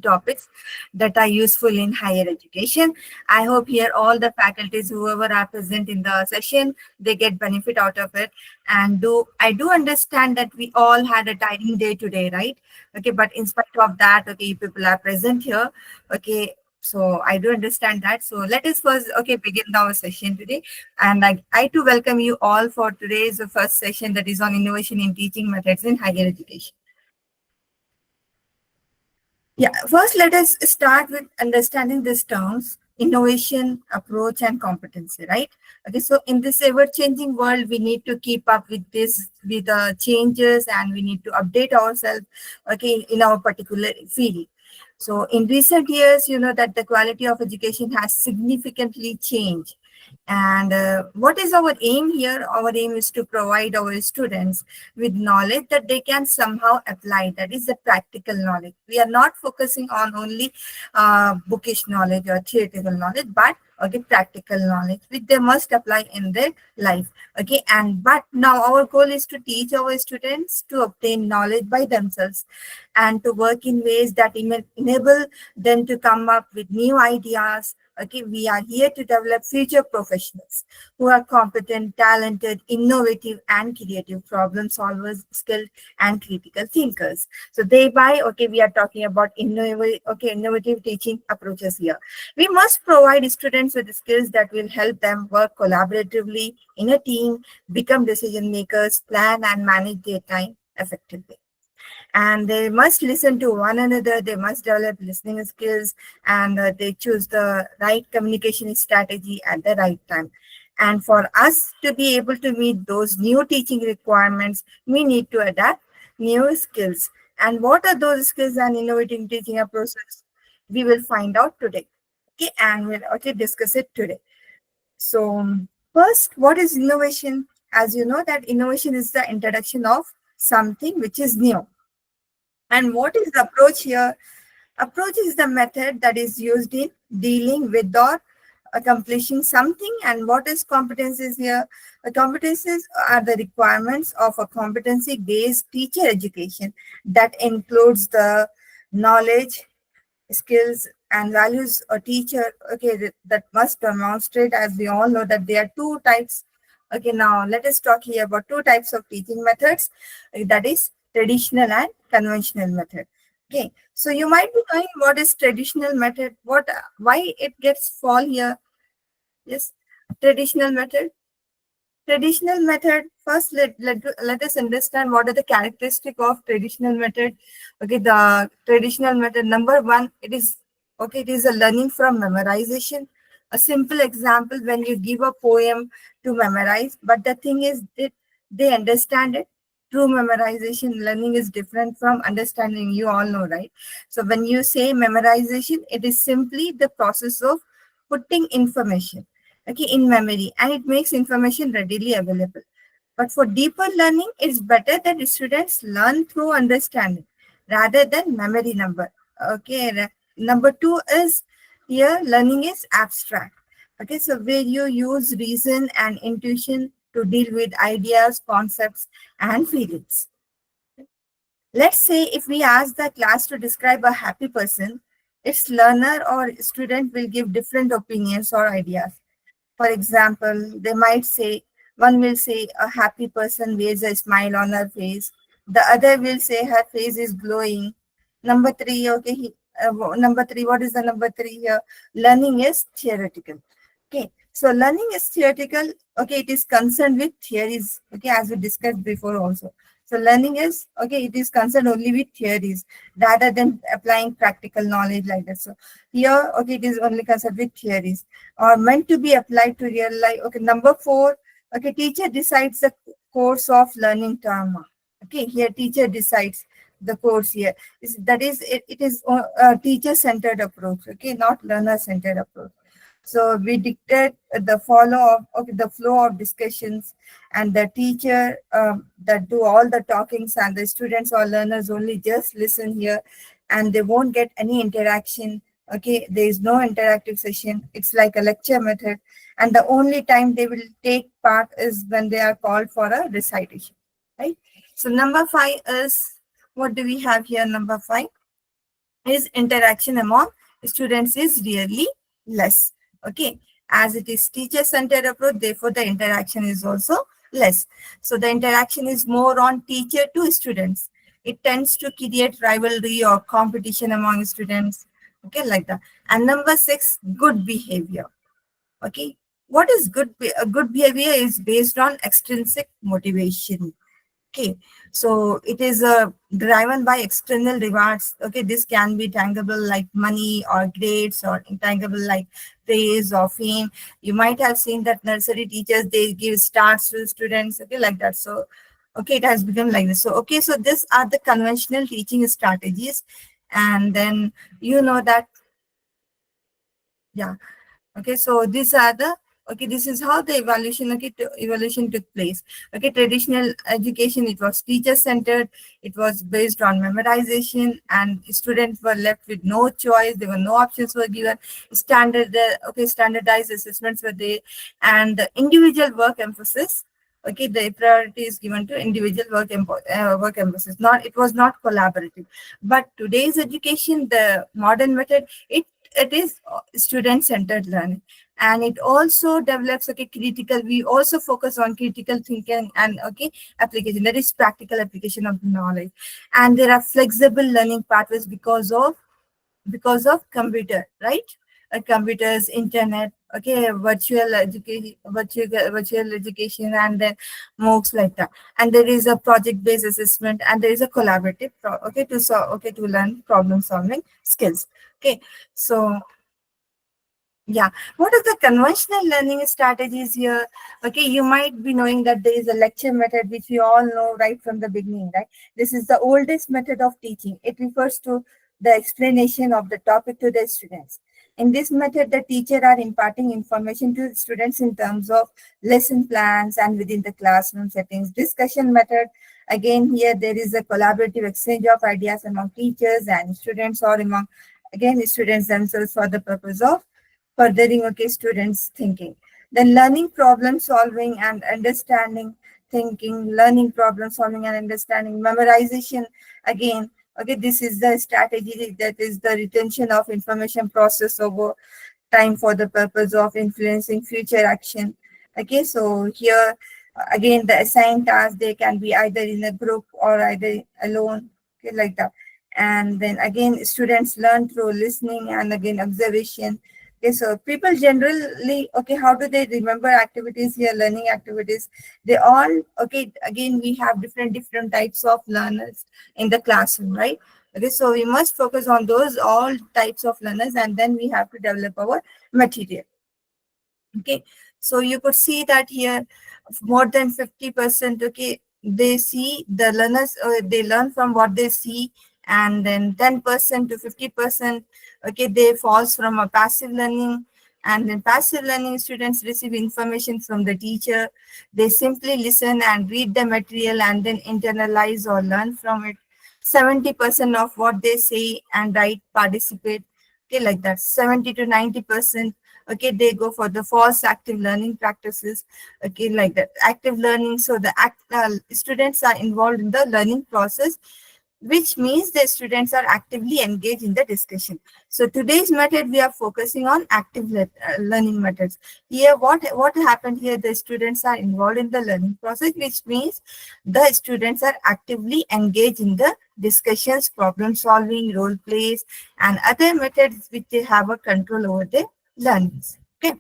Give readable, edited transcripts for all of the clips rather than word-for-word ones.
topics that are useful in higher education. I hope here all the faculties, whoever are present in the session, they get benefit out of it. And do I do understand that we all had a tiring day today, right? Okay, but in spite of that, okay, you people are present here. Okay, so I do understand that. So let us first, okay, begin our session today. And I too welcome you all for today's first session that is on innovation in teaching methods in higher education. Yeah, first let us start with understanding these terms innovation, approach, and competency, right? Okay, so in this ever changing world, we need to keep up with this, with the changes, and we need to update ourselves, okay, in our particular field. So in recent years, you know that the quality of education has significantly changed. And what is our aim here? Our aim is to provide our students with knowledge that they can somehow apply. That is the practical knowledge. We are not focusing on only bookish knowledge or theoretical knowledge, but okay, practical knowledge which they must apply in their life. Okay, and but now our goal is to teach our students to obtain knowledge by themselves and to work in ways that enable them to come up with new ideas. Okay, we are here to develop future professionals who are competent, talented, innovative, and creative problem solvers, skilled, and critical thinkers. So thereby, okay, we are talking about innovative teaching approaches here. We must provide students with the skills that will help them work collaboratively in a team, become decision makers, plan and manage their time effectively. And they must listen to one another, they must develop listening skills, and they choose the right communication strategy at the right time. And for us to be able to meet those new teaching requirements, we need to adapt new skills. And what are those skills and innovative teaching approaches? We will find out today. Okay, and we'll okay discuss it today. So first, what is innovation? As you know, that innovation is the introduction of something which is new. And what is the approach here? Approach is the method that is used in dealing with or accomplishing something. And what is competencies here? Competencies are the requirements of a competency-based teacher education that includes the knowledge, skills, and values a teacher, okay, that must demonstrate. As we all know that there are two types. Okay, now let us talk here about two types of teaching methods, that is traditional and conventional method. Okay, so you might be knowing what is traditional method, why it gets fall here. Yes, traditional method. Traditional method, first let us understand what are the characteristic of traditional method. Okay, the traditional method, number one, it is a learning from memorization. A simple example, when you give a poem to memorize, but the thing is that they understand it. True memorization learning is different from understanding, you all know, right? So when you say memorization, it is simply the process of putting information, okay, in memory, and it makes information readily available. But for deeper learning, it's better that students learn through understanding rather than memory number. Okay, number two is here learning is abstract. Okay, so where you use reason and intuition to deal with ideas, concepts, and feelings. Let's say if we ask the class to describe a happy person, its learner or student will give different opinions or ideas. For example, they might say, one will say a happy person wears a smile on her face. The other will say her face is glowing. Number three, okay, number three, what is the number three here? Learning is theoretical. Okay, so learning is theoretical. Okay, it is concerned with theories. Okay, as we discussed before also. So learning is, okay, it is concerned only with theories rather than applying practical knowledge like that. So here, okay, it is only concerned with theories or meant to be applied to real life. Okay, number four, okay, teacher decides the course of learning term. Okay, here teacher decides the course here. That is, it is a teacher-centered approach, okay, not learner-centered approach. So we dictate the the flow of discussions, and the teacher that do all the talkings, and the students or learners only just listen here, and they won't get any interaction. Okay, there is no interactive session. It's like a lecture method, and the only time they will take part is when they are called for a recitation, right? So number five is, what do we have here? Number five. is interaction among students is really less. Okay, as it is teacher-centered approach, therefore the interaction is also less. So the interaction is more on teacher to students. It tends to create rivalry or competition among students. Okay, like that. And number six, good behavior. Okay, what is good behavior is based on extrinsic motivation. Okay, so it is driven by external rewards. Okay, this can be tangible like money or grades, or intangible like praise or fame. You might have seen that nursery teachers, they give stars to students. Okay, like that. So, okay, it has become like this. So, okay, so these are the conventional teaching strategies, and then you know that, yeah. Okay, so these are the, okay, this is how the evaluation, okay, evaluation took place. Okay, traditional education, it was teacher centered, it was based on memorization, and students were left with no choice, there were no options were given. Standardized assessments were there, and the individual work emphasis. Okay, the priority is given to individual work emphasis. Not, it was not collaborative. But today's education, the modern method, it is student centered learning, and it also develops, okay, critical, we also focus on critical thinking and, okay, application, that is practical application of knowledge. And there are flexible learning pathways because of computer, right? Computers, internet, okay, virtual education, and then MOOCs, like that. And there is a project based assessment, and there is a collaborative okay, to learn problem solving skills. Okay, so yeah, what are the conventional learning strategies here? Okay, you might be knowing that there is a lecture method, which we all know right from the beginning, right? This is the oldest method of teaching. It refers to the explanation of the topic to the students. In this method, the teacher are imparting information to students in terms of lesson plans and within the classroom settings. Discussion method, again, here there is a collaborative exchange of ideas among teachers and students, or among, again, students themselves, for the purpose of furthering, okay, students thinking. Then learning problem solving and understanding, thinking, learning problem solving and understanding, memorization, again, okay, this is the strategy, that is the retention of information process over time for the purpose of influencing future action. Okay, so here, again, the assigned tasks, they can be either in a group or either alone, okay, like that. And then again, students learn through listening and again observation. Okay, so people generally, okay, how do they remember activities here, learning activities? They all, okay, again, we have different types of learners in the classroom, right? Okay, so we must focus on those all types of learners, and then we have to develop our material. Okay, so you could see that here more than 50%, okay, they see the learners, they learn from what they see, and then 10% to 50%, okay, they falls from a passive learning. And then passive learning, students receive information from the teacher, they simply listen and read the material and then internalize or learn from it. 70% of what they say and write participate, okay, like that. 70 to 90%, okay, they go for the false active learning practices, okay, like that. Active learning, so the students are involved in the learning process, which means the students are actively engaged in the discussion. So today's method, we are focusing on active learning methods. Here, what happened here, the students are involved in the learning process, which means the students are actively engaged in the discussions, problem solving, role plays, and other methods which they have a control over the learnings. Okay,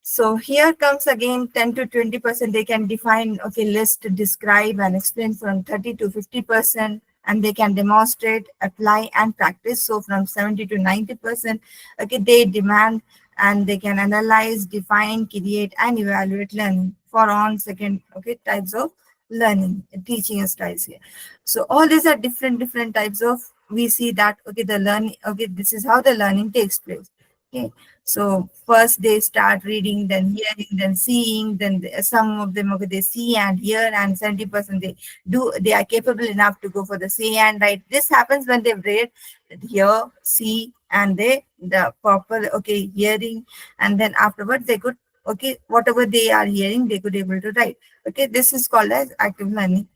so here comes again 10 to 20%. They can define, okay, list, describe, and explain from 30 to 50%, and they can demonstrate, apply, and practice. So from 70 to 90%, okay, they demand and they can analyze, define, create, and evaluate learning for on second, okay, types of learning, teaching styles here. So all these are different types of, we see that, okay, the learning, okay, this is how the learning takes place. Okay, so first they start reading, then hearing, then seeing, then some of them, okay, they see and hear, and 70% they are capable enough to go for the see and write. This happens when they've read, hear, see, and they the proper, okay, hearing, and then afterwards they could, okay, whatever they are hearing, they could able to write. Okay, this is called as active learning.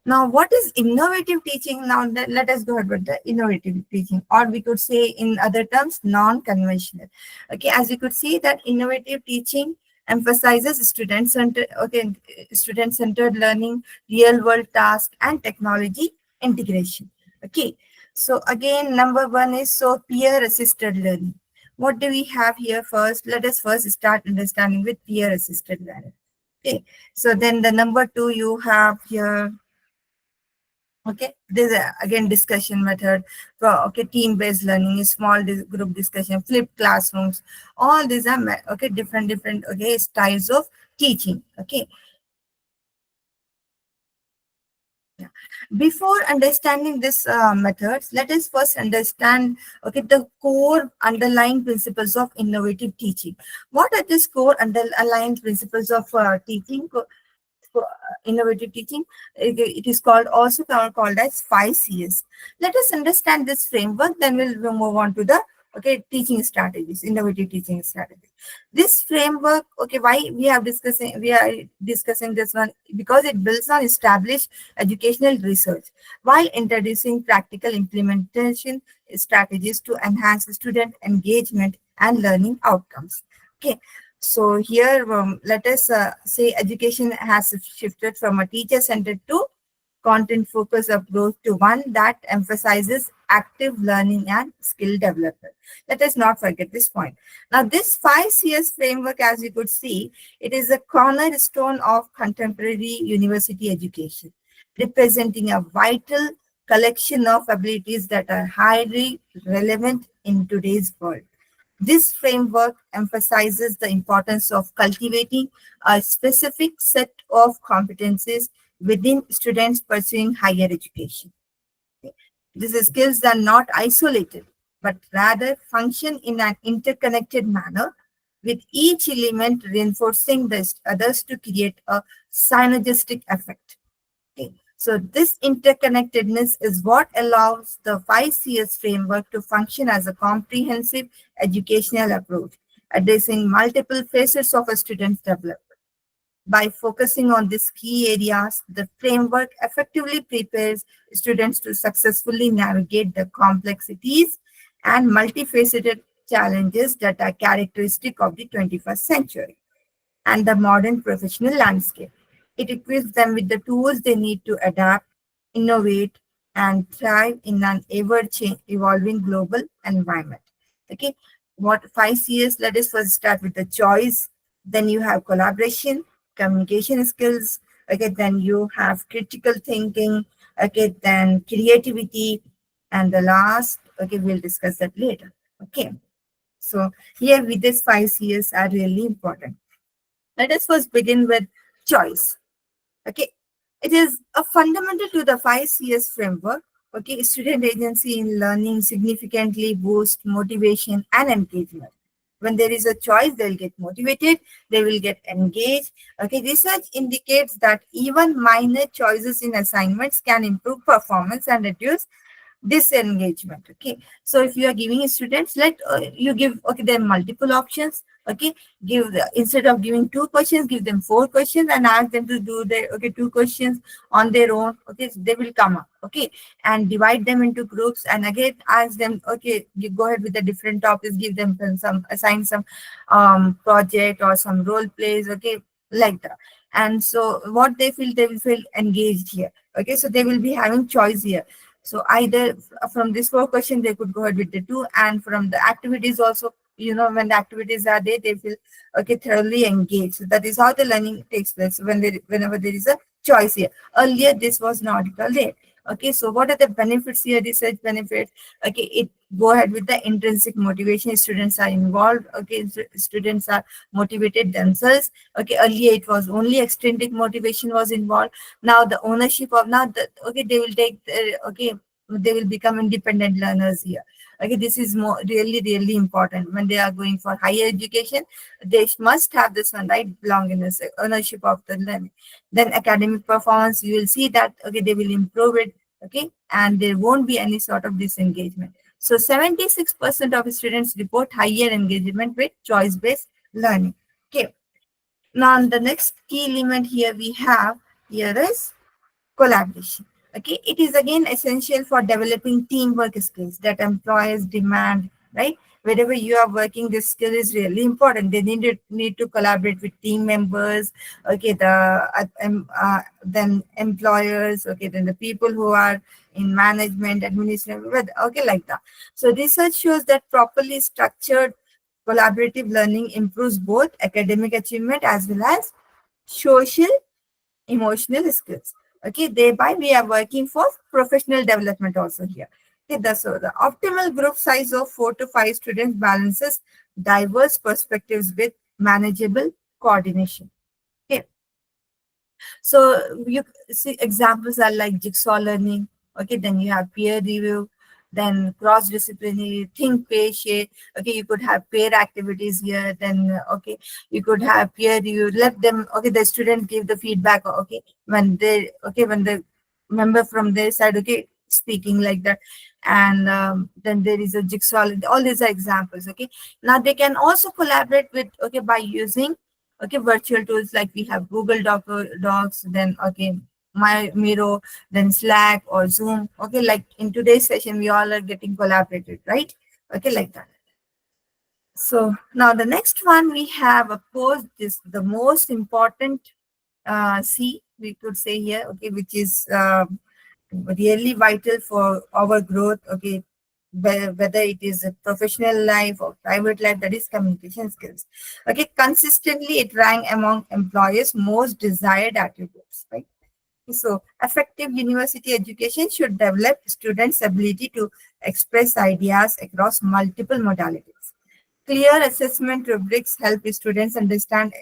Now, what is innovative teaching? Now, let us go ahead with the innovative teaching, or we could say in other terms, non-conventional. Okay, as you could see that innovative teaching emphasizes student-centered, okay, student-centered learning, real-world task, and technology integration. Okay, so again, number one is so peer-assisted learning. What do we have here first? Let us first start understanding with peer-assisted learning. Okay, so then the number two you have here. Okay, this again discussion method for okay team-based learning, small group discussion, flipped classrooms. All these are okay different okay styles of teaching. Okay, yeah. Before understanding this methods, let us first understand okay the core underlying principles of innovative teaching. What are these core underlying principles of teaching? For innovative teaching. It is called also called as 5 Cs. Let us understand this framework, then we'll move on to the okay teaching strategies, innovative teaching strategies. This framework, okay, why we are discussing this one because it builds on established educational research while introducing practical implementation strategies to enhance student engagement and learning outcomes. Okay, so here, let us say education has shifted from a teacher-centered to content-focused approach to one that emphasizes active learning and skill development. Let us not forget this point. Now, this 5 Cs framework, as you could see, it is a cornerstone of contemporary university education, representing a vital collection of abilities that are highly relevant in today's world. This framework emphasizes the importance of cultivating a specific set of competencies within students pursuing higher education. These skills are not isolated, but rather function in an interconnected manner, with each element reinforcing the others to create a synergistic effect. Okay. So this interconnectedness is what allows the 5 Cs framework to function as a comprehensive educational approach, addressing multiple facets of a student's development. By focusing on these key areas, the framework effectively prepares students to successfully navigate the complexities and multifaceted challenges that are characteristic of the 21st century and the modern professional landscape. It equips them with the tools they need to adapt, innovate, and thrive in an evolving global environment. Okay, what 5 Cs? Let us first start with the choice. Then you have collaboration, communication skills. Okay, then you have critical thinking. Okay, then creativity, and the last. Okay, we'll discuss that later. Okay, so here with these 5 Cs are really important. Let us first begin with choice. Okay, it is a fundamental to the 5 Cs framework. Okay, student agency in learning significantly boosts motivation and engagement. When there is a choice, they'll get motivated, they will get engaged. Okay, research indicates that even minor choices in assignments can improve performance and reduce disengagement. Okay, so if you are giving students, let you give okay there are multiple options. Okay, instead of giving 2 questions, give them 4 questions and ask them to do the okay 2 questions on their own. Okay, so they will come up. Okay, and divide them into groups and again ask them. Okay, you go ahead with the different topics, give them some assign some project or some role plays. Okay, like that. And so what they will feel engaged here. Okay, so they will be having choice here. So either from this 4 question, they could go ahead with the two, and from the activities also, when the activities are there, they feel okay, thoroughly engaged. So that is how the learning takes place whenever there is a choice here. Earlier, this was not at all there. Okay, so what are the benefits here? Research benefits. Okay, it go ahead with the intrinsic motivation. Students are involved. Okay, students are motivated themselves. Okay, earlier it was only extrinsic motivation was involved. Now the ownership of now the okay they will take okay they will become independent learners here. Okay, this is more really important when they are going for higher education. They must have this one, right? Belongingness, ownership of the learning. Then academic performance, you will see that okay they will improve it. Okay, and there won't be any sort of disengagement. So 76% of students report higher engagement with choice-based learning. Okay, now the next key element here we have here is collaboration. Okay, it is again essential for developing teamwork skills that employers demand, right? Wherever you are working, this skill is really important. They need to collaborate with team members. Okay, then employers. Okay, then the people who are in management, administration. Okay, like that. So research shows that properly structured collaborative learning improves both academic achievement as well as social emotional skills. Okay, thereby we are working for professional development also here. Okay, so the optimal group size of 4 to 5 students balances diverse perspectives with manageable coordination. Okay, so you see examples are like jigsaw learning. Okay, then you have peer review, then cross-disciplinary, think, pair, share. Okay, you could have pair activities here. Then okay, you could have peer review. Let them. Okay, the student give the feedback. Okay, when the member from their side. Okay, speaking like that, and then there is a jigsaw. All these are examples. Okay, now they can also collaborate with. Okay, by using okay virtual tools like we have Docs, then okay my Miro, then Slack or Zoom. Okay, like in today's session we all are getting collaborated, right? Okay, like that. So now the next one we have, of course, this the most important C we could say here, okay, which is really vital for our growth. Okay, whether it is a professional life or private life, that is communication skills. Okay, consistently it rank among employers most desired attributes, right? So effective university education should develop students ability to express ideas across multiple modalities. Clear assessment rubrics help students understand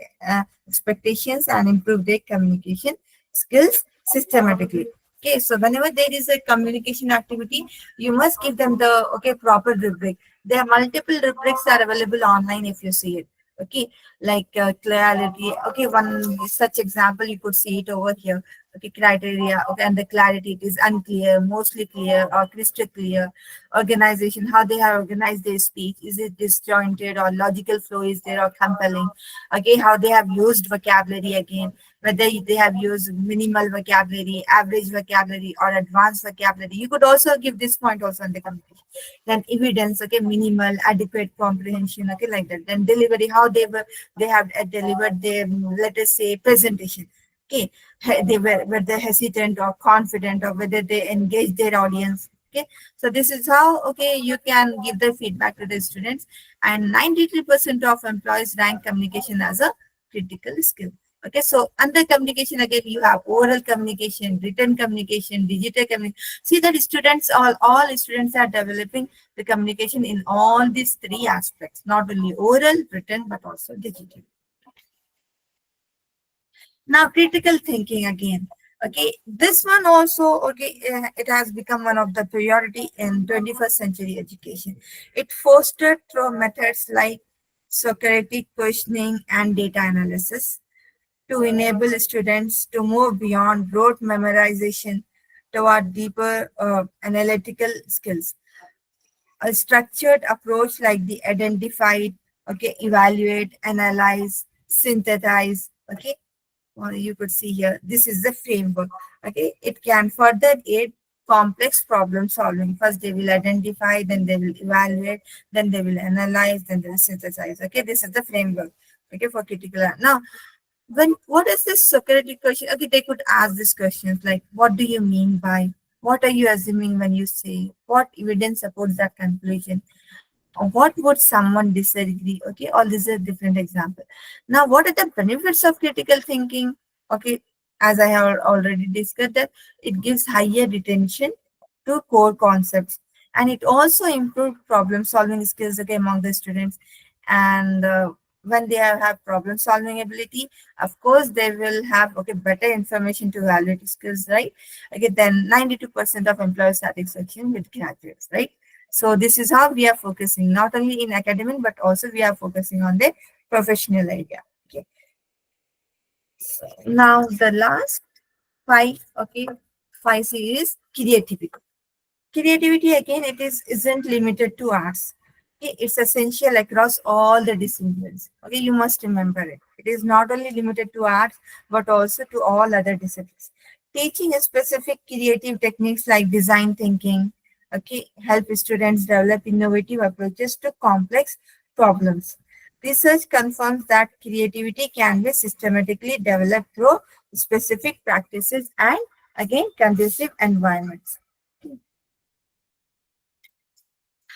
expectations and improve their communication skills systematically. Okay, so whenever there is a communication activity, you must give them the okay proper rubric. There are multiple rubrics are available online if you see it. Okay, like clarity. Okay, one such example you could see it over here. Okay, criteria. Okay, and the clarity it is unclear, mostly clear, or crystal clear. Organization, how they have organized their speech, is it disjointed or logical flow is there or compelling. Okay, how they have used vocabulary again, whether they have used minimal vocabulary, average vocabulary, or advanced vocabulary. You could also give this point also in the communication. Then evidence, okay, minimal, adequate comprehension, okay, like that. Then delivery, how they have delivered their, let us say, presentation. Okay, were they hesitant or confident, or whether they engage their audience. Okay, so this is how okay you can give the feedback to the students. And 93% of employees rank communication as a critical skill. Okay, so under communication again you have oral communication, written communication, digital communication. See that students, all students are developing the communication in all these three aspects, not only oral, written, but also digital. Now, critical thinking again. Okay, this one also, okay, it has become one of the priority in 21st century education. It fostered through methods like Socratic questioning and data analysis to enable students to move beyond rote memorization toward deeper analytical skills. A structured approach like the identified, okay, evaluate, analyze, synthesize, okay, or you could see here, this is the framework. Okay, it can further aid complex problem solving. First they will identify, then they will evaluate, then they will analyze, then they will synthesize. Okay, this is the framework, okay, for critical. Now when what is this Socratic question? Okay, they could ask these questions like, what do you mean by, what are you assuming when you say, what evidence supports that conclusion, what would someone disagree. Okay, all these are different examples. Now what are the benefits of critical thinking? Okay, as I have already discussed that it gives higher retention to core concepts, and it also improves problem solving skills, okay, among the students. And when they have problem solving ability, of course they will have okay better information to evaluate skills, right? Okay, then 92% of employee satisfaction with graduates, right? So this is how we are focusing, not only in academic, but also we are focusing on the professional area. Okay. Now the last five, okay, five C is creativity. Creativity again, it isn't limited to arts. Okay, it's essential across all the disciplines. Okay, you must remember it. It is not only limited to arts, but also to all other disciplines. Teaching a specific creative techniques like design thinking, okay, help students develop innovative approaches to complex problems. Research confirms that creativity can be systematically developed through specific practices and again conducive environments.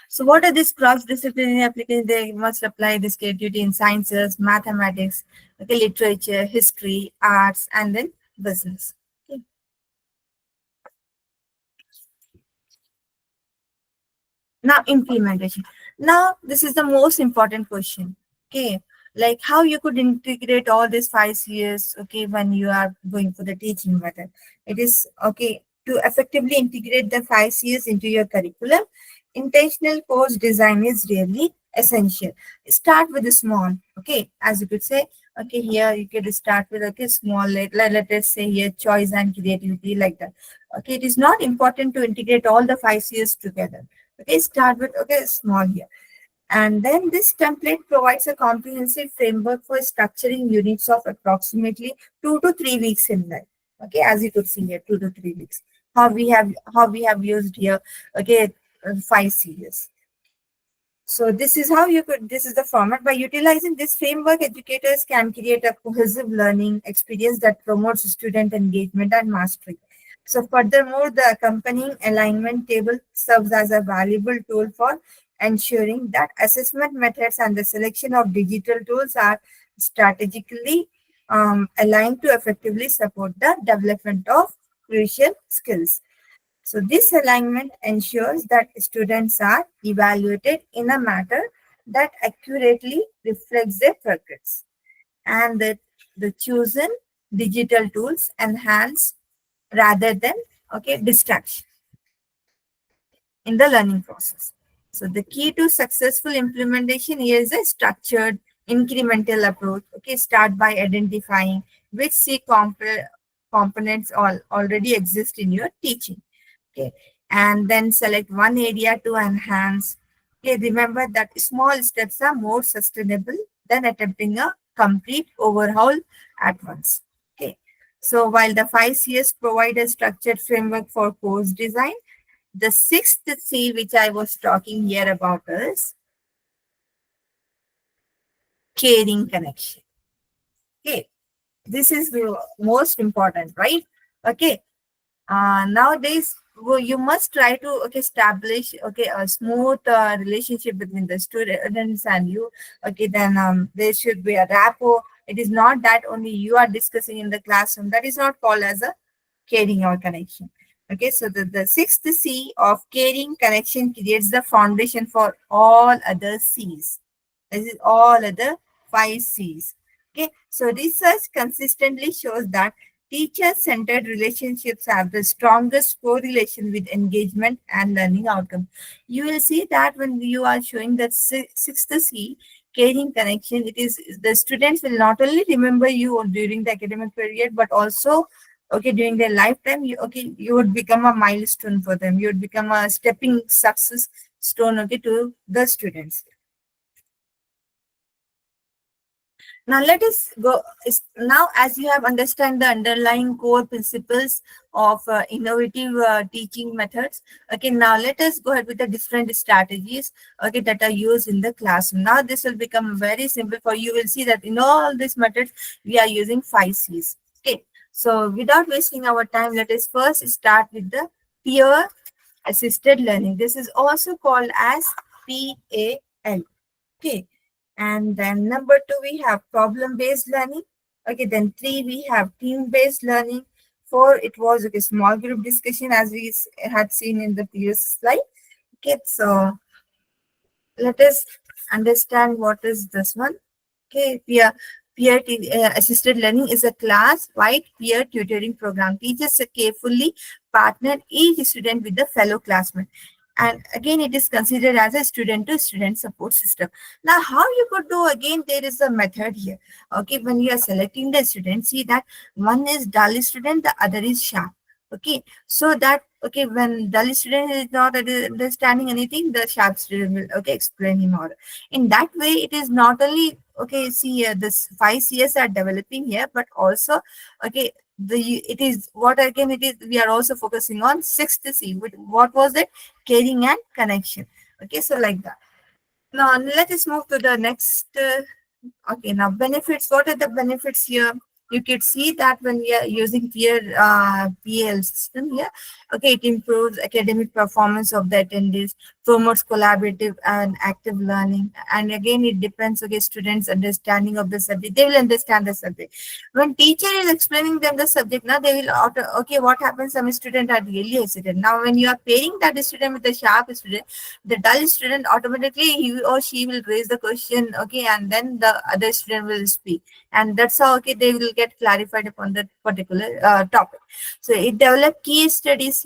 So what are these cross-disciplinary applications? They must apply this creativity in sciences, mathematics, okay, literature, history, arts, and then business. Okay. Now implementation. Now this is the most important question. Okay, like how you could integrate all these 5 years. Okay, when you are going for the teaching method, it is okay to effectively integrate the 5 years into your curriculum. Intentional course design is really essential. Start with the small. Okay, as you could say. Okay, here you could start with okay small. Let us say here choice and creativity like that. Okay, it is not important to integrate all the 5 years together. Okay, start with okay small here. And then this template provides a comprehensive framework for structuring units of approximately 2 to 3 weeks in life. Okay, as you could see here, 2 to 3 weeks. How we have used here. Okay, 5 series. So this is the format. By utilizing this framework, educators can create a cohesive learning experience that promotes student engagement and mastery. So furthermore, the accompanying alignment table serves as a valuable tool for ensuring that assessment methods and the selection of digital tools are strategically aligned to effectively support the development of crucial skills. So this alignment ensures that students are evaluated in a manner that accurately reflects their progress and that the chosen digital tools enhance rather than okay distraction in the learning process. So the key to successful implementation here is a structured incremental approach. Okay, start by identifying which components already exist in your teaching. Okay, and then select one area to enhance. Okay, remember that small steps are more sustainable than attempting a complete overhaul at once. Okay, so while the 5 Cs provide a structured framework for course design, the sixth C, which I was talking here about, is caring connection. Okay, this is the most important, right? Okay, nowadays you must try to okay establish okay a smooth relationship between the students and you. Okay, then there should be a rapport. It is not that only you are discussing in the classroom. That is not called as a caring or connection. Okay, so the sixth C of caring connection creates the foundation for all other C's. This is all other 5 C's. Okay, so research consistently shows that teacher-centered relationships have the strongest correlation with engagement and learning outcome. You will see that when you are showing that sixth C, caring connection, it is the students will not only remember you during the academic period, but also okay during their lifetime. You would become a milestone for them. You would become a stepping success stone okay to the students. Now let us go. Now, as you have understand the underlying core principles of innovative teaching methods, okay. Now let us go ahead with the different strategies, okay, that are used in the classroom. Now this will become very simple for you. Will see that in all these methods we are using 5 Cs. Okay. So without wasting our time, let us first start with the peer assisted learning. This is also called as PAL. Okay. And then number two, we have problem-based learning. Okay, then three, we have team-based learning. Four, it was okay, small group discussion as we had seen in the previous slide. Okay, so let us understand what is this one. Okay, assisted learning is a class-wide peer tutoring program. Teachers carefully partner each student with the fellow classmate. And again, it is considered as a student-to-student support system. Now, how you could do, again, there is a method here. Okay, when you are selecting the student, see that one is dull student, the other is sharp. Okay, so that okay when dull student is not understanding anything, the sharp student will okay explain him or in that way. It is not only okay see this 5 Cs are developing here, but also okay it is what again it is we are also focusing on sixth C. What was it? Caring and connection. Okay, so like that. Now let us move to the next. Okay, now benefits. What are the benefits here? You could see that when we are using PL system here, okay, it improves academic performance of the attendees, promotes collaborative and active learning, and again, it depends, okay, students' understanding of the subject. They will understand the subject. When teacher is explaining them the subject, now they will okay, what happens? Some student are really hesitant. Now, when you are pairing that student with the sharp student, the dull student automatically he or she will raise the question, okay, and then the other student will speak, and that's how, okay, they will get clarified upon that particular topic. So it develops key studies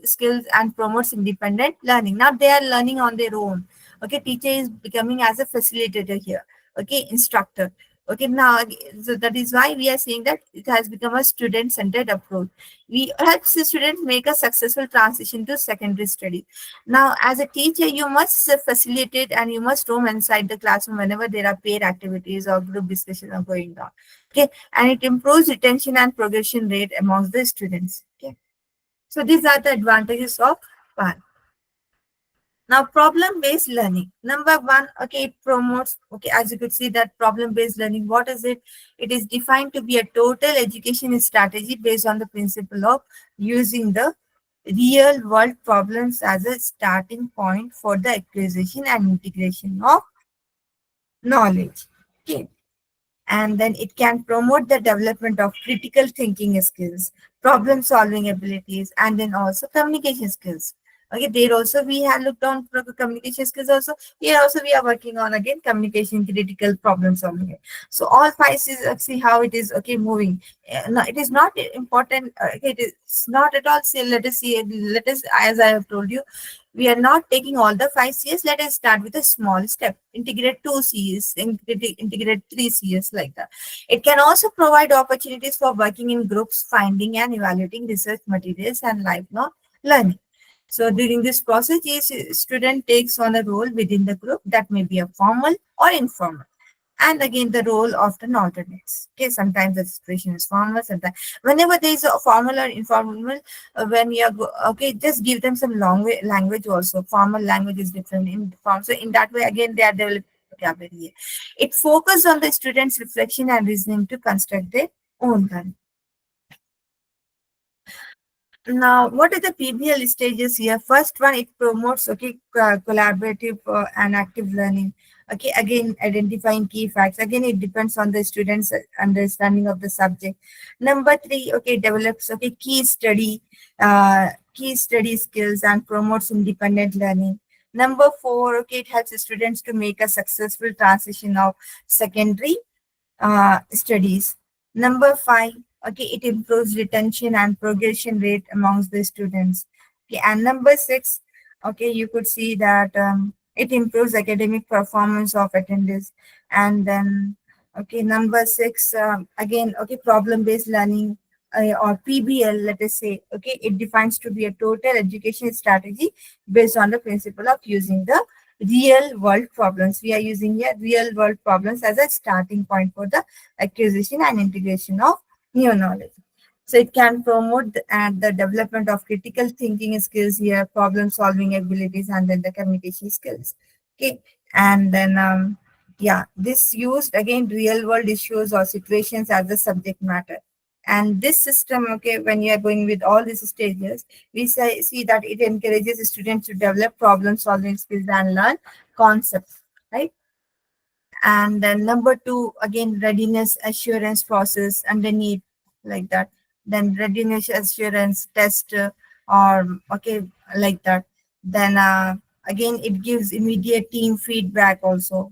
skills and promotes independent learning. Now they are learning on their own. Okay, teacher is becoming as a facilitator here. Okay, instructor. Okay, now so that is why we are saying that it has become a student-centered approach. We help the students make a successful transition to secondary studies. Now, as a teacher, you must facilitate and you must roam inside the classroom whenever there are paid activities or group discussions are going on. Okay, and it improves retention and progression rate amongst the students. Okay, so these are the advantages of PAN. Now, problem-based learning. Number one, okay, it promotes, okay, as you could see that problem-based learning, what is it? It is defined to be a total education strategy based on the principle of using the real-world problems as a starting point for the acquisition and integration of knowledge. Okay, and then it can promote the development of critical thinking skills, problem solving abilities, and then also communication skills. Okay, there also we have looked on communication skills also. Here also we are working on again communication, critical problem solving. So all five see how it is, okay, moving. No, it is not important. Okay, it is not at all. Say, let us see. Let us, as I have told you, we are not taking all the 5 Cs. Let us start with a small step. Integrate 2 Cs, integrate 3 Cs, like that. It can also provide opportunities for working in groups, finding and evaluating research materials, and lifelong learning. So during this process, each student takes on a role within the group that may be a formal or informal. And again, the role often alternates. Okay, sometimes the situation is formal, sometimes whenever there is a formal or informal, when you are okay, just give them some language also. Formal language is different in form. So in that way, again, they are developing vocabulary. It focuses on the students' reflection and reasoning to construct their own learning. Now, what are the PBL stages here? First one, it promotes, okay, collaborative and active learning. Okay, again, identifying key facts. Again, it depends on the student's understanding of the subject. Number three, okay, develops, okay, key study skills and promotes independent learning. Number four, okay, it helps the students to make a successful transition of secondary studies. Number five, okay, it improves retention and progression rate amongst the students. Okay, and number six, okay, you could see that it improves academic performance of attendees. And then, okay, number six, again, okay, problem-based learning or PBL, let us say, okay, it defines to be a total education strategy based on the principle of using the real world problems. We are using here real world problems as a starting point for the acquisition and integration of new knowledge. So it can promote the development of critical thinking skills here, problem solving abilities, and then the communication skills. Okay, and then yeah, this used again real world issues or situations as the subject matter. And this system, okay, when you are going with all these stages, we see that it encourages students to develop problem solving skills and learn concepts, right? And then number two, again, readiness assurance process underneath, like that. Then readiness assurance test or okay, like that. Then again, it gives immediate team feedback also.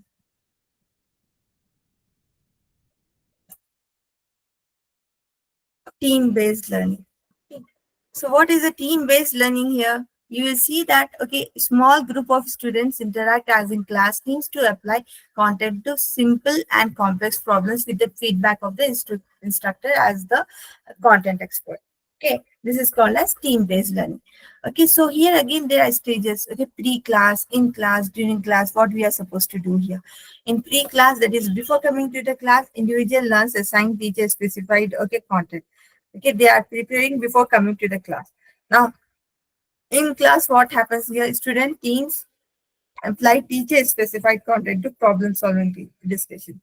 Team-based learning. Okay. So what is a team-based learning here? You will see that, okay, small group of students interact as in class teams to apply content to simple and complex problems with the feedback of the instructor as the content expert. Okay, this is called as team-based learning. Okay, so here again there are stages. Okay, pre-class, in class, during class, what we are supposed to do here. In pre-class, that is before coming to the class, individual learns assigned teacher specified, okay, content. Okay, they are preparing before coming to the class. Now, in class, what happens here? Student teams apply teacher specified content to problem solving discussion.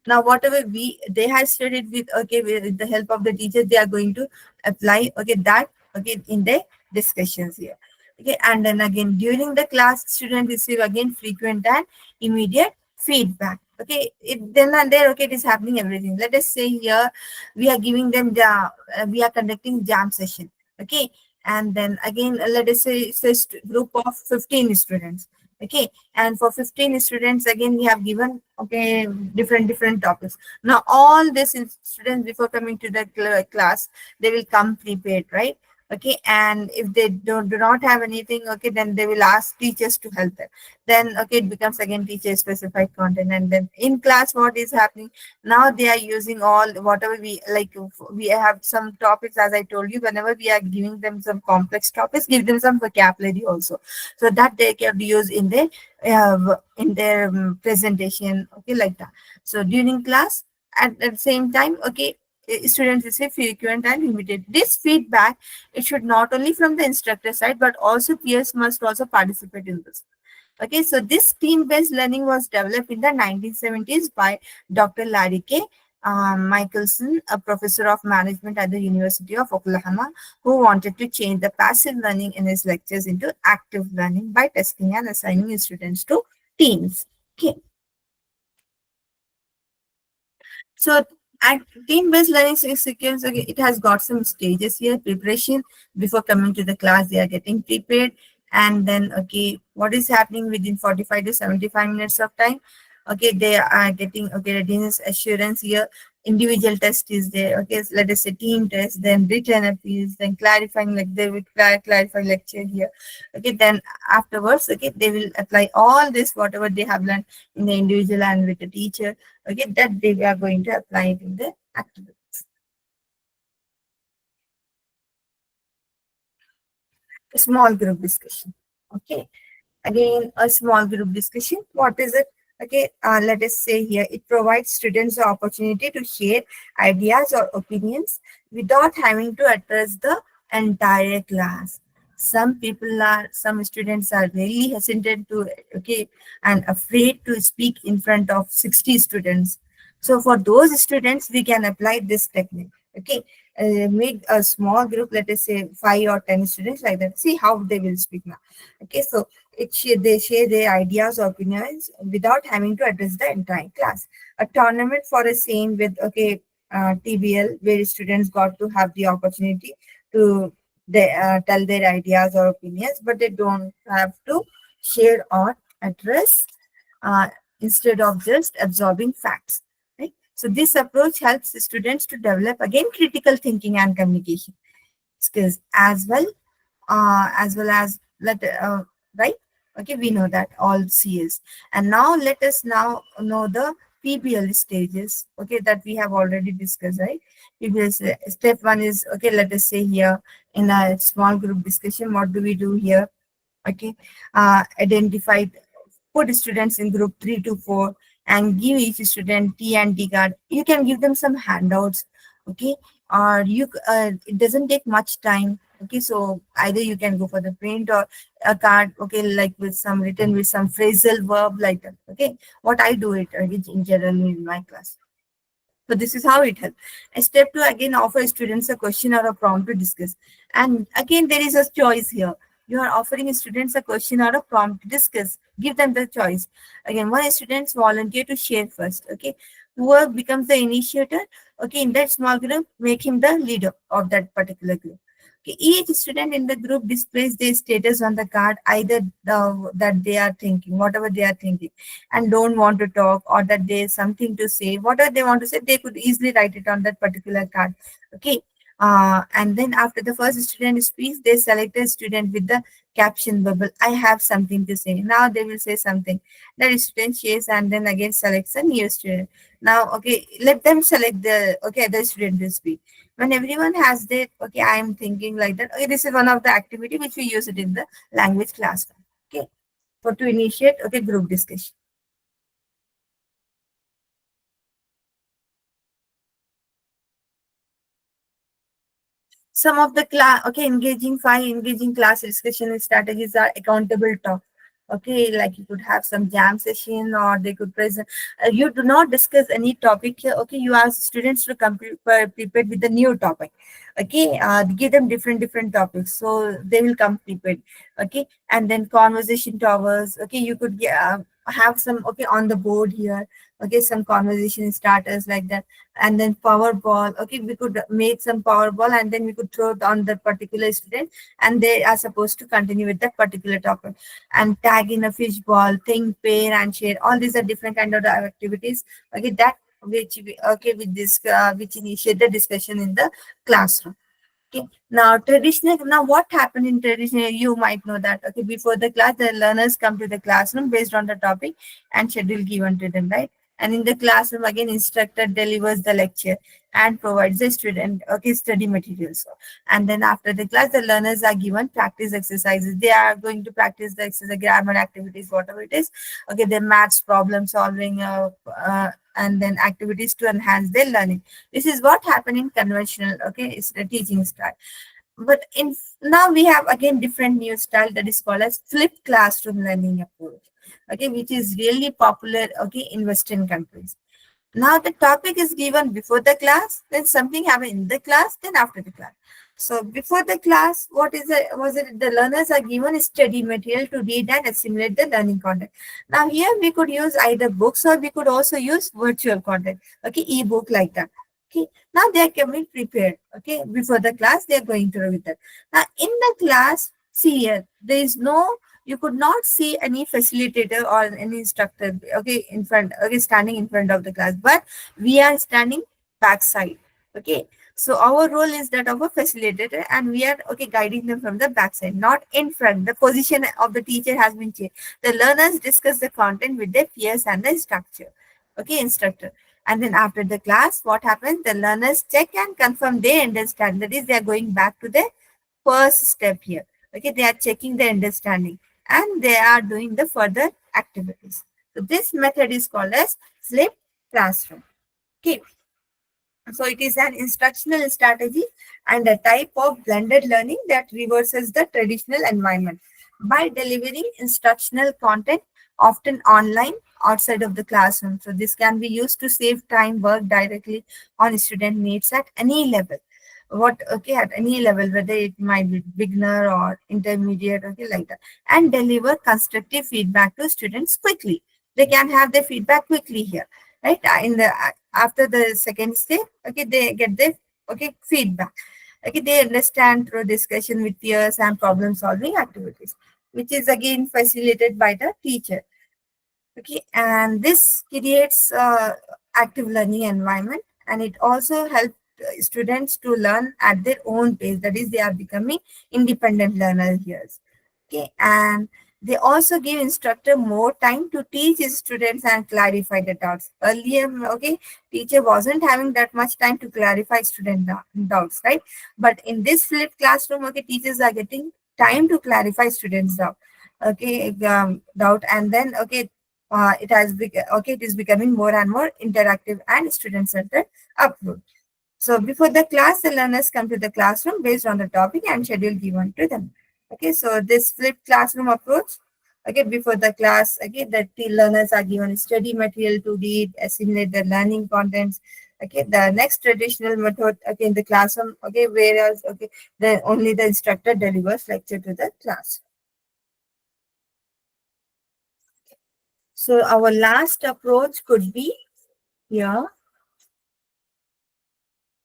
Now whatever they have studied with, okay, with the help of the teacher, they are going to apply, okay, that, okay, in the discussions here. Okay, and then again during the class, student receive again frequent and immediate feedback. Okay, then and there, okay, it is happening everything. Let us say here we are giving them the we are conducting jam session. Okay, and then again let us say it's a group of 15 students. Okay, and for 15 students again we have given, okay, different topics. Now all these students before coming to the class, they will come prepared, right? Okay, and if they do not have anything, okay, then they will ask teachers to help them. Then, okay, it becomes again teacher specified content. And then in class what is happening now, they are using all whatever we like. We have some topics, as I told you, whenever we are giving them some complex topics, give them some vocabulary also, so that they can use in their presentation, okay, like that. So during class, at the same time, okay, students receive frequent and immediate this feedback. It should not only from the instructor side, but also peers must also participate in this. Okay, so this team-based learning was developed in the 1970s by Dr. Larry K. Michelson, a professor of management at the University of Oklahoma, who wanted to change the passive learning in his lectures into active learning by testing and assigning students to teams. Okay, so at team-based learning sequence, okay, it has got some stages here. Preparation before coming to the class, they are getting prepared, and then, okay, what is happening within 45 to 75 minutes of time? Okay, they are getting, okay, readiness assurance here. Individual test is there. Okay, so let us say team test, then written appeals, then clarifying, like they will clarify lecture here. Okay, then afterwards, okay, they will apply all this whatever they have learned in the individual and with the teacher. Okay, that they are going to apply it in the activities. A small group discussion. Okay, again a small group discussion. What is it? Okay, let us say here it provides students the opportunity to share ideas or opinions without having to address the entire class. Some students are really hesitant to, okay, and afraid to speak in front of 60 students. So for those students we can apply this technique. Okay, make a small group, let us say 5 or 10 students, like that, see how they will speak now. Okay, so they share their ideas or opinions without having to address the entire class. A tournament for a same with, okay, TBL, where students got to have the opportunity to tell their ideas or opinions, but they don't have to share or address, uh, instead of just absorbing facts. Right? So this approach helps the students to develop again critical thinking and communication skills as well as right. Okay, we know that all CS. And now let us now know the PBL stages, okay, that we have already discussed, right? PBL step one is, okay, let us say here in a small group discussion, what do we do here? Okay, identify, put students in group 3 to 4 and give each student T and D card. You can give them some handouts, okay, or it doesn't take much time. Okay, so either you can go for the print or a card, okay, like with some written with some phrasal verb like that. Okay, what I do it in general in my class. So this is how it helps. And step two, again, offer students a question or a prompt to discuss. And again, there is a choice here. You are offering students a question or a prompt to discuss. Give them the choice. Again, one students volunteer to share first. Okay, whoever becomes the initiator, okay, in that small group, make him the leader of that particular group. Okay, each student in the group displays their status on the card, either that they are thinking, whatever they are thinking, and don't want to talk, or that there's something to say, whatever they want to say, they could easily write it on that particular card. Okay, and then after the first student speaks, they select a student with the caption bubble, I have something to say. Now they will say something, that student shares and then again selects a new student. Now, okay, let them select the, okay, the student to speak. When everyone has their, okay, I am thinking like that, okay, this is one of the activity which we use it in the language class. Okay, for to initiate, okay, group discussion. some of the class, okay, engaging five engaging class discussion strategies are accountable talk. Okay, like you could have some jam session, or they could present. You do not discuss any topic here. Okay, you ask students to come prepared with the new topic. Okay, give them different topics, so they will come prepared. Okay, and then conversation towers. Okay, you could have some, okay, on the board here. Okay, some conversation starters like that, and then powerball. Okay, we could make some powerball, and then we could throw it on that particular student, and they are supposed to continue with that particular topic. And tag in a fishball, think, pair, and share. All these are different kind of activities. Okay, that with this which initiate the discussion in the classroom. Okay. Now, traditional. Now, what happened in traditional? You might know that. Okay, before the class, the learners come to the classroom based on the topic and schedule given to them, right? And in the classroom, again, instructor delivers the lecture and provides the student, okay, study materials. And then after the class, the learners are given practice exercises. They are going to practice the exercise, grammar activities, whatever it is. Okay, the maths problem solving, and then activities to enhance their learning. This is what happened in conventional, okay, it's the teaching style. But in now we have again different new style that is called as flipped classroom learning approach. Okay, which is really popular, okay, in Western countries. Now the topic is given before the class, then something happened in the class, then after the class. So before the class, what is it? Was it the learners are given study material to read and assimilate the learning content. Now here we could use either books, or we could also use virtual content. Okay, ebook like that. Okay, now they are coming prepared. Okay, before the class they are going through with that. Now in the class, see here, there is no, you could not see any facilitator or any instructor, okay, in front, okay, standing in front of the class, but we are standing backside. Okay, so our role is that of a facilitator, and we are, okay, guiding them from the backside, not in front. The position of the teacher has been changed. The learners discuss the content with their peers and the structure, okay, instructor. And then after the class, what happens? The learners check and confirm they understand. That is, they are going back to the first step here. Okay, they are checking the understanding, and they are doing the further activities. So this method is called as flipped classroom. Okay, so it is an instructional strategy and a type of blended learning that reverses the traditional environment by delivering instructional content often online outside of the classroom. So this can be used to save time, work directly on student needs at any level. What, okay, at any level, whether it might be beginner or intermediate, okay, like that, and deliver constructive feedback to students quickly. They can have the feedback quickly here, right? In the after the second step, okay, they get the, okay, feedback. Okay, they understand through discussion with peers and problem solving activities, which is again facilitated by the teacher. Okay, and this creates active learning environment, and it also helps students to learn at their own pace. That is, they are becoming independent learners here. Okay, and they also give instructor more time to teach his students and clarify the doubts. Earlier, okay, teacher wasn't having that much time to clarify student doubts, right? But in this flipped classroom, okay, teachers are getting time to clarify students' doubt. Okay, doubt, and then, okay, okay, it is becoming more and more interactive and student-centered approach. So before the class, the learners come to the classroom based on the topic and schedule given to them. Okay, so this flipped classroom approach, okay, before the class, okay, the learners are given study material to read, assimilate the learning contents. Okay, the next traditional method, okay, in the classroom, okay, whereas, okay, then only the instructor delivers lecture to the class. So our last approach could be here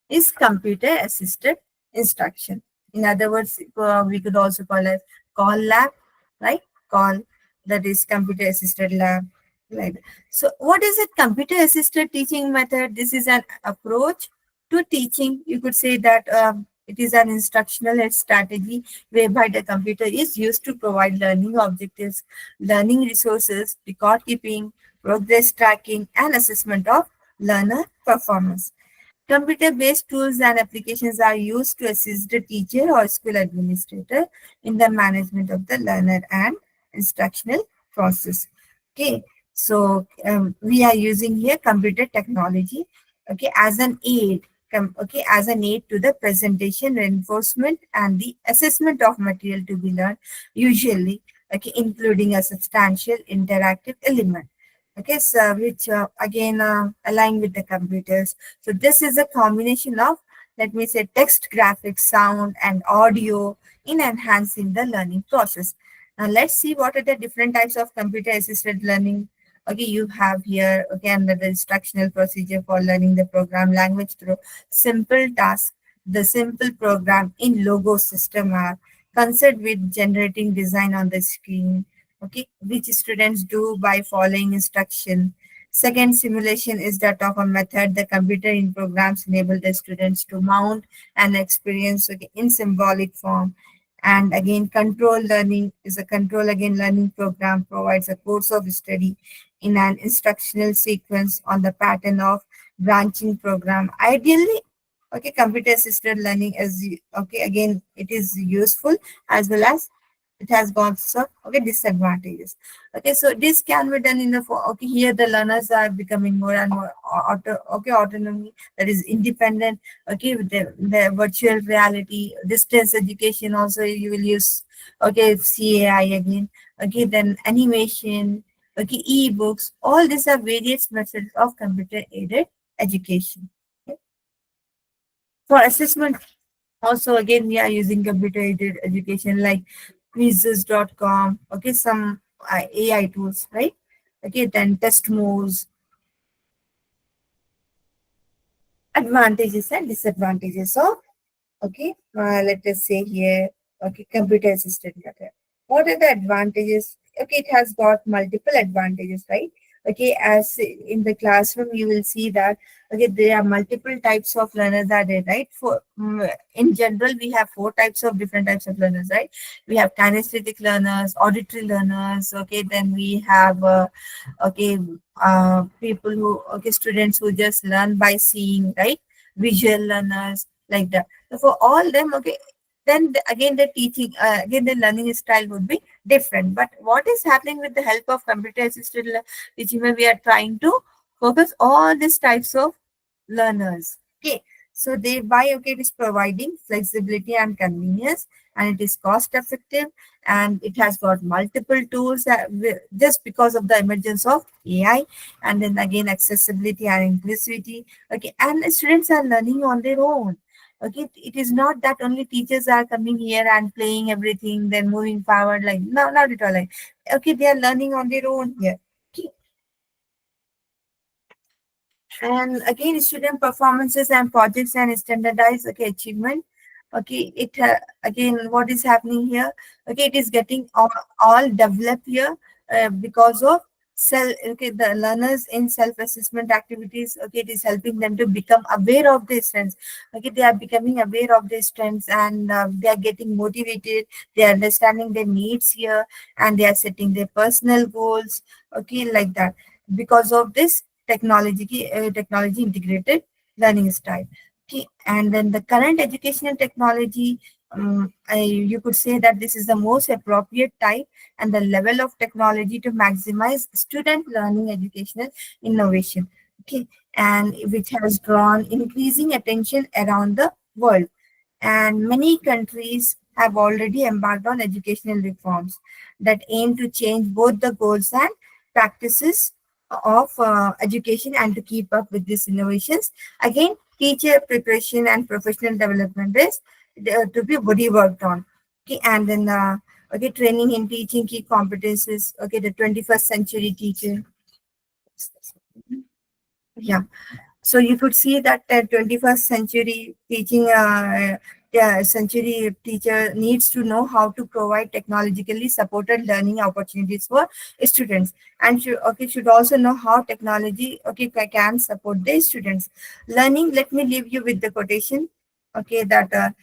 is computer assisted instruction. In other words, we could also call it call lab, right? Call, that is computer assisted lab. Right. So what is it? Computer assisted teaching method. This is an approach to teaching. You could say that it is an instructional strategy whereby the computer is used to provide learning objectives, learning resources, record keeping, progress tracking, and assessment of learner performance. Computer-based tools and applications are used to assist the teacher or school administrator in the management of the learner and instructional process. Okay, so we are using here computer technology, okay, as an aid. okay, as an aid to the presentation, reinforcement, and the assessment of material to be learned, usually, okay, including a substantial interactive element. Okay, so which again align with the computers. So this is a combination of, let me say, text, graphics, sound, and audio in enhancing the learning process. Now let's see what are the different types of computer assisted learning. Okay, you have here again the instructional procedure for learning the program language through simple tasks. The simple program in logo system are concerned with generating design on the screen, okay, which students do by following instruction. Second, simulation is that of a method the computer in programs enable the students to mount an experience, okay, in symbolic form. And again, control learning is a control again learning program provides a course of study in an instructional sequence on the pattern of branching program. Ideally, okay, computer assisted learning is, okay, again, it is useful as well as it has got some, okay, disadvantages. Okay, so this can be done in the okay, here the learners are becoming more and more autonomy, that is independent. Okay, with the virtual reality, distance education also you will use, okay, CAI again. Okay, then animation, okay, e-books, all these are various methods of computer aided education. Okay. For assessment, also again we are using computer aided education like quizzes.com, okay, some AI tools, right? Okay, then test moves, advantages and disadvantages. So okay, let us say here, okay, computer assisted method. What are the advantages? Okay, it has got multiple advantages, right? Okay, as in the classroom, you will see that, okay, there are multiple types of learners are there, right? For in general, we have four types of different types of learners, right? We have kinesthetic learners, auditory learners, okay, then we have okay, people who, okay, students who just learn by seeing, right? Visual learners, like that. So for all them, okay, then again the teaching, again the learning style would be different. But what is happening with the help of computer assisted teaching, where we are trying to focus all these types of learners. Okay, so thereby, okay, it is providing flexibility and convenience, and it is cost effective, and it has got multiple tools just because of the emergence of AI, and then again accessibility and inclusivity. Okay, and the students are learning on their own. Okay, it is not that only teachers are coming here and playing everything, then moving forward. Like no, not at all. Like okay, they are learning on their own here. Okay. And again, student performances and projects and standardized, okay, achievement. Okay, it again, what is happening here? Okay, it is getting all developed here because of self. Okay, the learners in self-assessment activities. Okay, it is helping them to become aware of these trends. Okay, they are becoming aware of these trends, and they are getting motivated. They are understanding their needs here, and they are setting their personal goals. Okay, like that, because of this technology integrated learning style. Okay, and then the current educational technology, you could say that this is the most appropriate type and the level of technology to maximize student learning educational innovation. Okay, and which has drawn increasing attention around the world, and many countries have already embarked on educational reforms that aim to change both the goals and practices of education and to keep up with these innovations. Again, teacher preparation and professional development is to be body worked on. Okay, and then okay, training in teaching key competences. Okay, the 21st century teacher. Yeah, so you could see that the 21st century teaching, yeah, century teacher needs to know how to provide technologically supported learning opportunities for students, and should also know how technology, okay, can support their students learning. Let me leave you with the quotation. Okay, that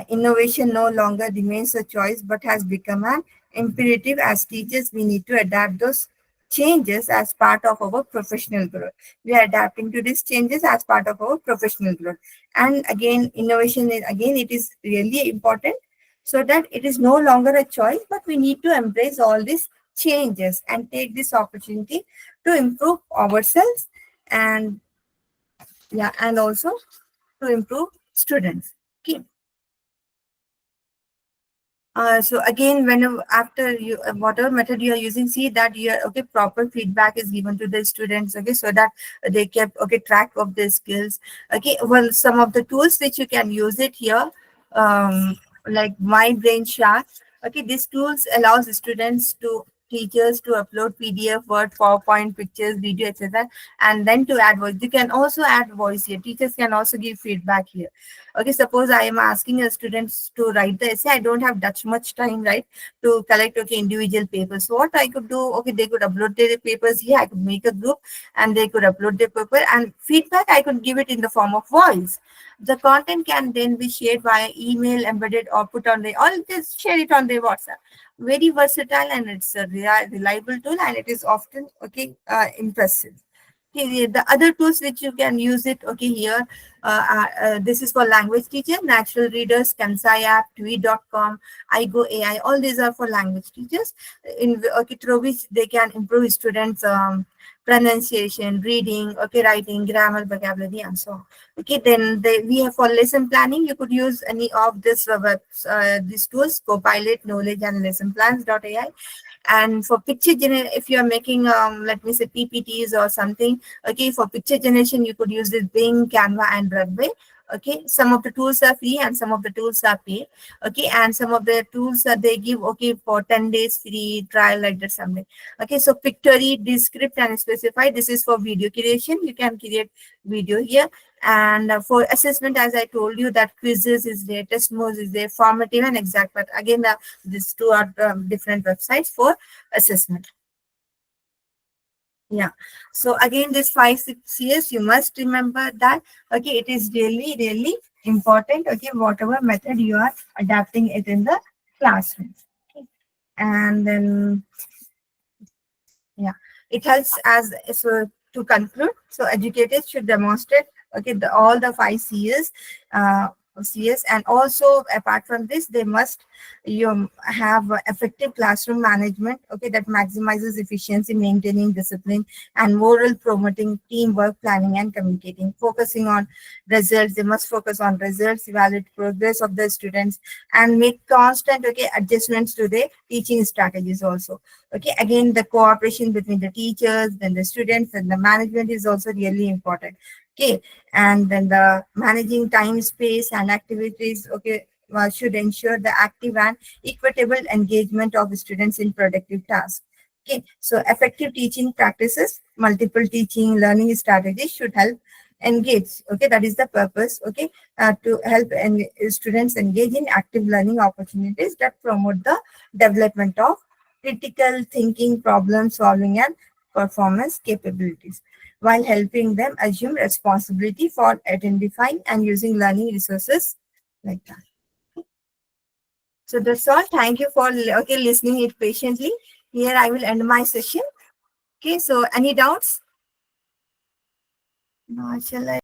innovation no longer remains a choice but has become an imperative. As teachers, we need to adapt those changes as part of our professional growth. We are adapting to these changes as part of our professional growth. And again, innovation is, again, it is really important, so that it is no longer a choice, but we need to embrace all these changes and take this opportunity to improve ourselves. And yeah, and also to improve students. Okay. So again, whenever after you whatever method you are using, see that you are okay. Proper feedback is given to the students. Okay, so that they kept track of their skills. Okay, well, some of the tools which you can use it here, like My Brain Shark. Okay, these tools allows students to teachers to upload PDF, Word, PowerPoint, pictures, video, etc., and then to add voice. You can also add voice here. Teachers can also give feedback here. Okay, suppose I am asking a students to write the essay. I don't have that much time, right, to collect individual papers. So what I could do, they could upload their papers here. I could make a group and they could upload their paper, and feedback I could give it in the form of voice. The content can then be shared via email, embedded, or put on the or just share it on their WhatsApp. Very versatile, and it's a reliable tool, and it is often impressive. Okay, the other tools which you can use it, here, this is for language teacher, natural readers, Kansai app, tweet.com, iGo AI, all these are for language teachers, through which they can improve students' pronunciation, reading, writing, grammar, vocabulary, and so on. Okay, then we have for lesson planning, you could use any of these tools, Copilot, Knowledge, and Lesson Plans.ai. And for picture generation, if you are making let me say PPTs or something, okay, for picture generation you could use this Bing, Canva, and Runway. Okay, some of the tools are free and some of the tools are paid. Okay, and some of the tools that they give, for 10 days free trial, like that something. Okay, so Pictory, Descript, and Specify, this is for video creation. You can create video here. And for assessment, as I told you, that quizzes is there, test modes is there, formative and exact. But again, these two are different websites for assessment. Yeah. So again, this 5 6 years, you must remember that. Okay, it is really, really important. Okay, whatever method you are adapting it in the classroom. Okay. And then, yeah, it helps as so to conclude. So educators should demonstrate all the 5 C's, C's, and also apart from this, they must have effective classroom management. Okay, that maximizes efficiency, maintaining discipline, and moral, promoting teamwork, planning, and communicating. Focusing on results, they must focus on results, evaluate progress of the students, and make constant adjustments to their teaching strategies also. Okay, again, the cooperation between the teachers, then the students, and the management is also really important. Okay, and then the managing time, space, and activities, should ensure the active and equitable engagement of students in productive tasks. Okay, so effective teaching practices, multiple teaching learning strategies should help engage. Okay, that is the purpose. Okay, to help students engage in active learning opportunities that promote the development of critical thinking, problem solving, and performance capabilities, while helping them assume responsibility for identifying and using learning resources like that. So that's all. Thank you for listening it patiently. Here I will end my session. Okay, so any doubts? No, shall I?